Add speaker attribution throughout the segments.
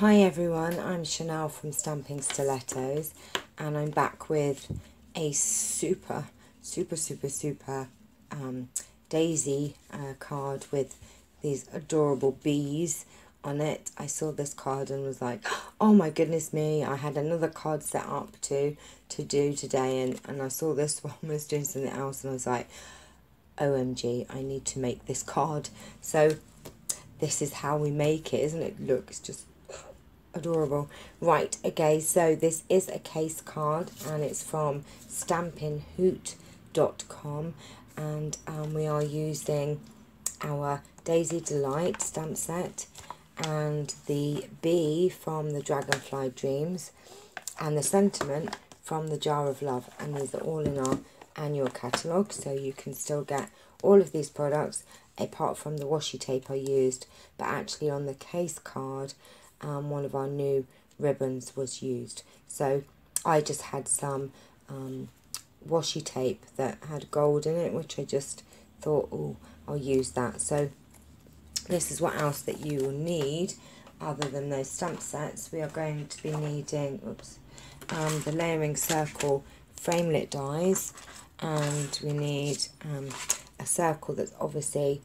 Speaker 1: Hi everyone, I'm Chanel from Stamping Stilettos, and I'm back with a super daisy card with these adorable bees on it. I saw this card and was like, oh my goodness me, I had another card set up to do today, and I saw this one was doing something else and I was like, OMG, I need to make this card. So this is how we make it, isn't it? Look, it's just adorable. Right, okay, so this is a case card and it's from stampinhoot.com, and we are using our Daisy Delight stamp set and the bee from the Dragonfly Dreams and the sentiment from the Jar of Love, and these are all in our annual catalogue, so you can still get all of these products apart from the washi tape I used, but actually on the case card one of our new ribbons was used. So I just had some washi tape that had gold in it, which I just thought, oh, I'll use that. So this is what else that you will need other than those stamp sets. We are going to be needing the layering circle framelit dies, and we need a circle that's obviously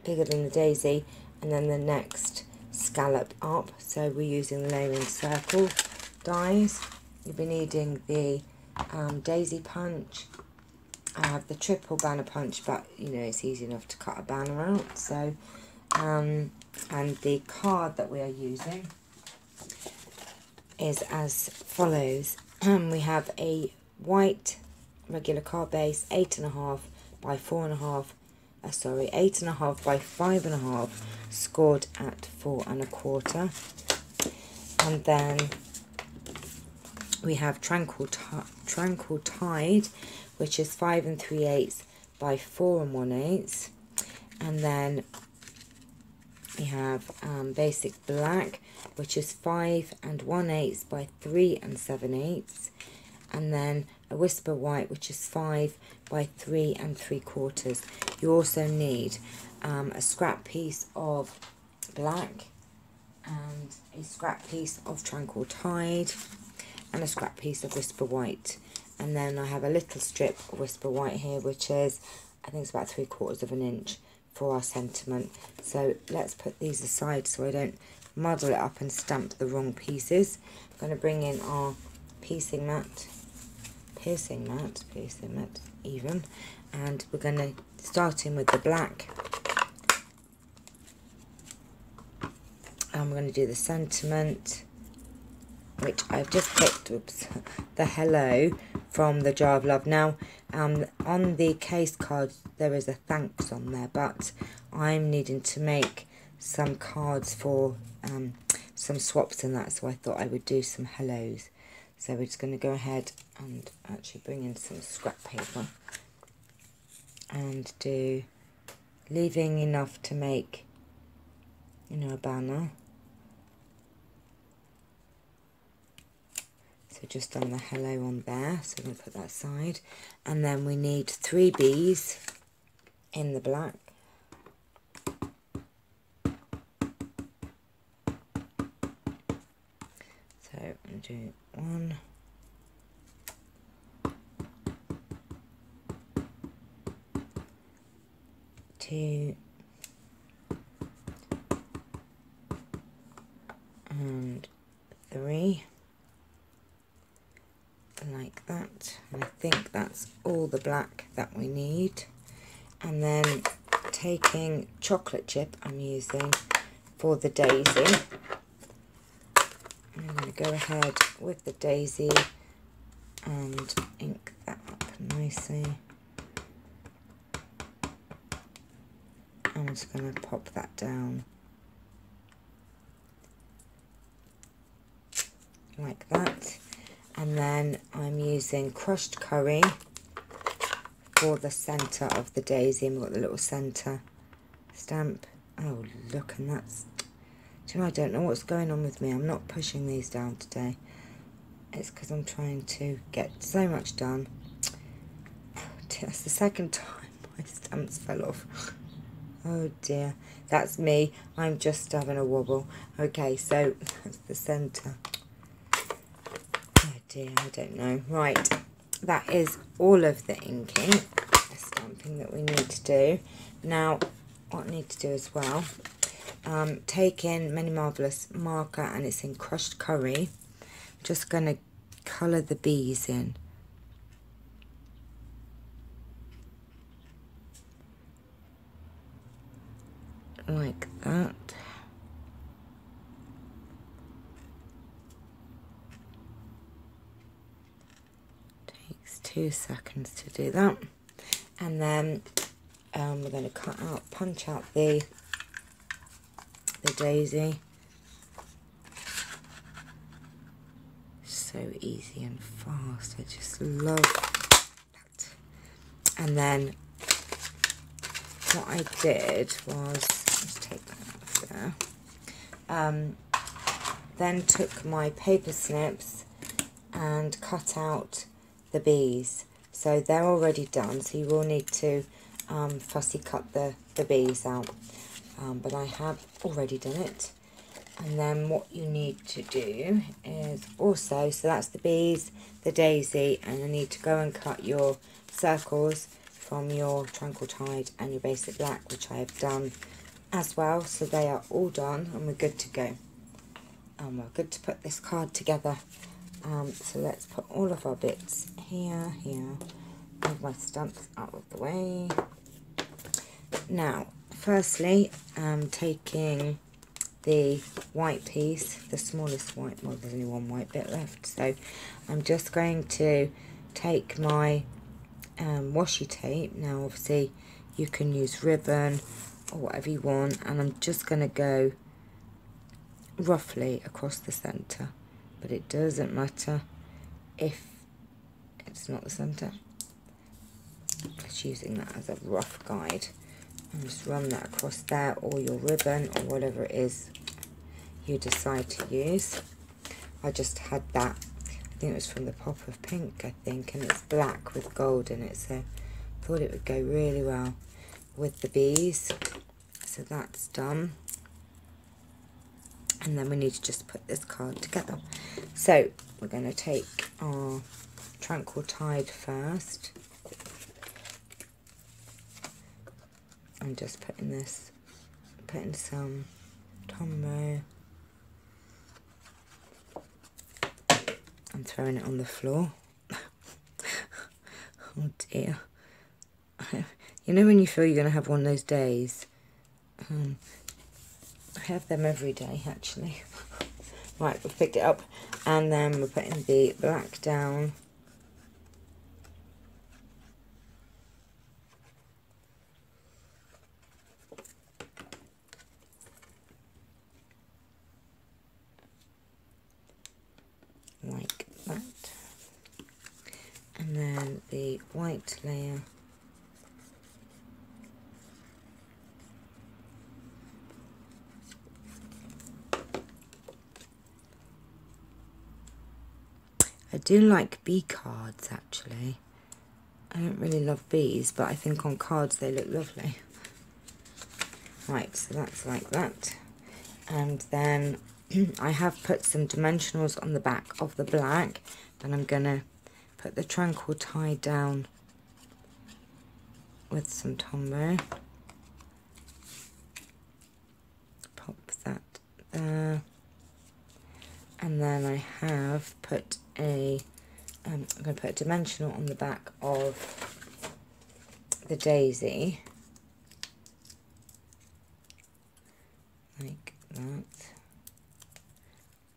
Speaker 1: bigger than the daisy, and then the next scallop up. So we're using the layering circle dies. You'll be needing the daisy punch. I have the triple banner punch, but you know it's easy enough to cut a banner out. So and the card that we are using is as follows. We have a white regular card base, 8.5 by 4.5. 8.5 by 5.5, scored at 4 1/4, and then we have Tranquil Tide, which is 5 3/8 by 4 1/8, and then we have Basic Black, which is 5 1/8 by 3 7/8, and then a Whisper White, which is 5 by 3 3/4. You also need a scrap piece of black and a scrap piece of Tranquil Tide and a scrap piece of Whisper White. And then I have a little strip of Whisper White here, which is, I think it's about 3/4 of an inch for our sentiment. So let's put these aside so I don't muddle it up and stamp the wrong pieces. I'm going to bring in our piercing mat even, and we're going to start in with the black, and we're going to do the sentiment, which I've just picked, the hello from the Jar of Love. Now on the case card there is a thanks on there, but I'm needing to make some cards for some swaps and that, so I thought I would do some hellos. So we're just going to go ahead and actually bring in some scrap paper and do, leaving enough to make, you know, a banner. So just done the hello on there, so I'm going to put that aside. And then we need 3 bees in the black. So I'm going to do 1, 2, and 3, like that. And I think that's all the black that we need. And then taking chocolate chip I'm using for the daisy, I'm going to go ahead with the daisy and ink that up nicely. I'm just going to pop that down like that. And then I'm using crushed curry for the centre of the daisy, and we've got the little centre stamp. Oh look, and that's, do you know, I don't know what's going on with me. I'm not pushing these down today. It's because I'm trying to get so much done. That's the second time my stamps fell off. Oh dear, that's me. I'm just having a wobble. Okay, so that's the centre. Oh dear, I don't know. Right, that is all of the inking, the stamping that we need to do. Now, what I need to do as well, take in Many Marvellous marker, and it's in crushed curry. I'm just going to colour the bees in. Like that. Takes 2 seconds to do that. And then we're going to punch out the daisy. So easy and fast. I just love that. And then what I did was, let's take that out of there. Then took my paper snips and cut out the bees. So they're already done, so you will need to fussy cut the bees out. But I have already done it. And then what you need to do is also, so that's the bees, the daisy, and you need to go and cut your circles from your Tranquil Tide and your basic black, which I have done as well. So they are all done and we're good to go. And we're good to put this card together. So let's put all of our bits here, move my stumps out of the way. Now, firstly, I'm taking the white piece, the smallest white, well there's only one white bit left, so I'm just going to take my washi tape. Now obviously you can use ribbon or whatever you want, and I'm just going to go roughly across the centre, but it doesn't matter if it's not the centre, just using that as a rough guide. And just run that across there, or your ribbon, or whatever it is you decide to use. I just had that, I think it was from the Pop of Pink, I think, and it's black with gold in it, so I thought it would go really well with the bees. So that's done. And then we need to just put this card together. So we're going to take our Tranquil Tide first. I'm just putting some Tombow and throwing it on the floor. Oh dear. You know when you feel you're going to have one of those days? I have them every day actually. Right, we've picked it up, and then we're putting the black down. Like that, and then the white layer I do like bee cards actually. I don't really love bees, but I think on cards they look lovely. Right, so that's like that, and then I have put some dimensionals on the back of the black, and I'm going to put the Tranquil Tide down with some Tombow. Pop that there. And then I have put I'm going to put a dimensional on the back of the daisy. Like that.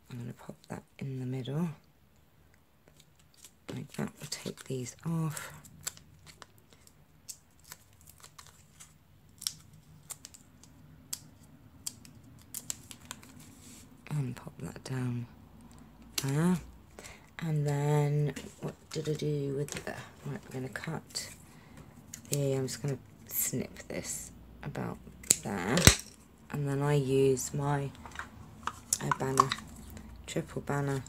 Speaker 1: I'm going to pop that in the middle, like that. We'll take these off. And pop that down there. And then, what did I do with the, right, we're going to cut the, I'm just going to snip this about there. And then I use my banner, triple banner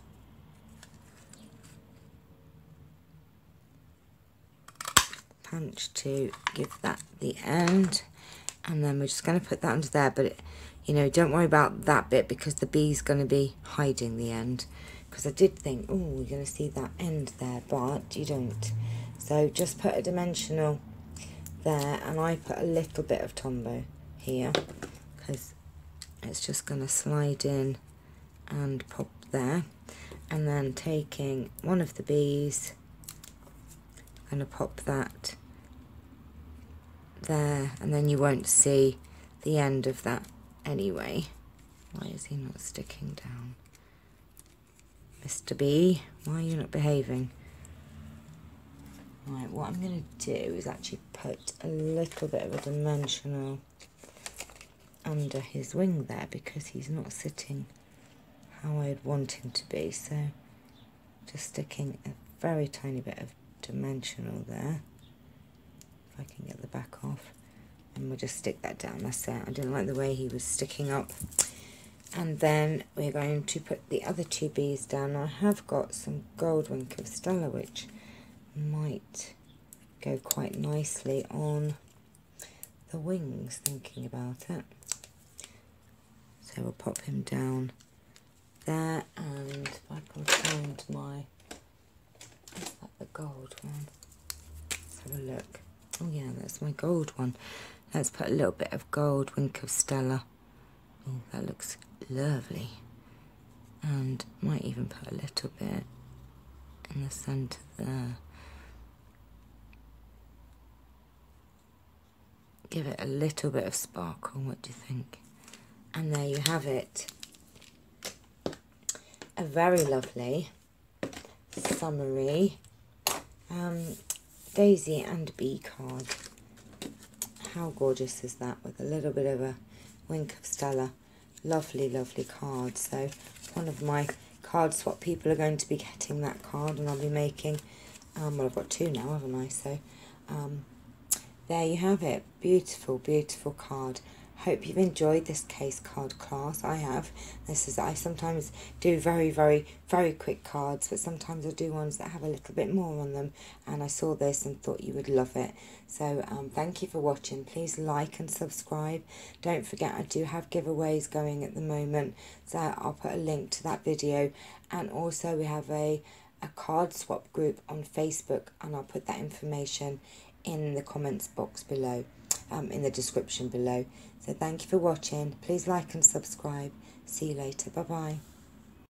Speaker 1: punch to give that the end. And then we're just going to put that under there, but you know, don't worry about that bit because the bee's going to be hiding the end. Because I did think, oh, we're going to see that end there, but you don't. So just put a dimensional there, and I put a little bit of Tombow here because it's just going to slide in and pop there. And then taking one of the bees, I'm going to pop that there, and then you won't see the end of that anyway. Why is he not sticking down? Mr. Bee, why are you not behaving? Right, what I'm going to do is actually put a little bit of a dimensional under his wing there because he's not sitting how I'd want him to be. So just sticking a very tiny bit of dimensional there. If I can get the back off. And we'll just stick that down, that's it. I didn't like the way he was sticking up. And then we're going to put the other two bees down. I have got some gold Wink of Stella, which might go quite nicely on the wings, thinking about it. So we'll pop him down there, and if I can find my, is that the gold one? Let's have a look. Oh yeah, that's my gold one. Let's put a little bit of gold Wink of Stella. Oh, that looks lovely. And might even put a little bit in the centre there. Give it a little bit of sparkle, what do you think? And there you have it. A very lovely, summery daisy and bee card. How gorgeous is that, with a little bit of a Wink of Stella. Lovely, lovely card. So one of my card swap people are going to be getting that card, and I'll be making, well, I've got two now, haven't I? So there you have it. Beautiful, beautiful card. Hope you've enjoyed this case card class. I have. I sometimes do very, very, very quick cards, but sometimes I do ones that have a little bit more on them, and I saw this and thought you would love it. So thank you for watching. Please like and subscribe. Don't forget, I do have giveaways going at the moment, so I'll put a link to that video. And also we have a card swap group on Facebook, and I'll put that information in the comments box below, in the description below. So thank you for watching. Please like and subscribe. See you later. Bye bye.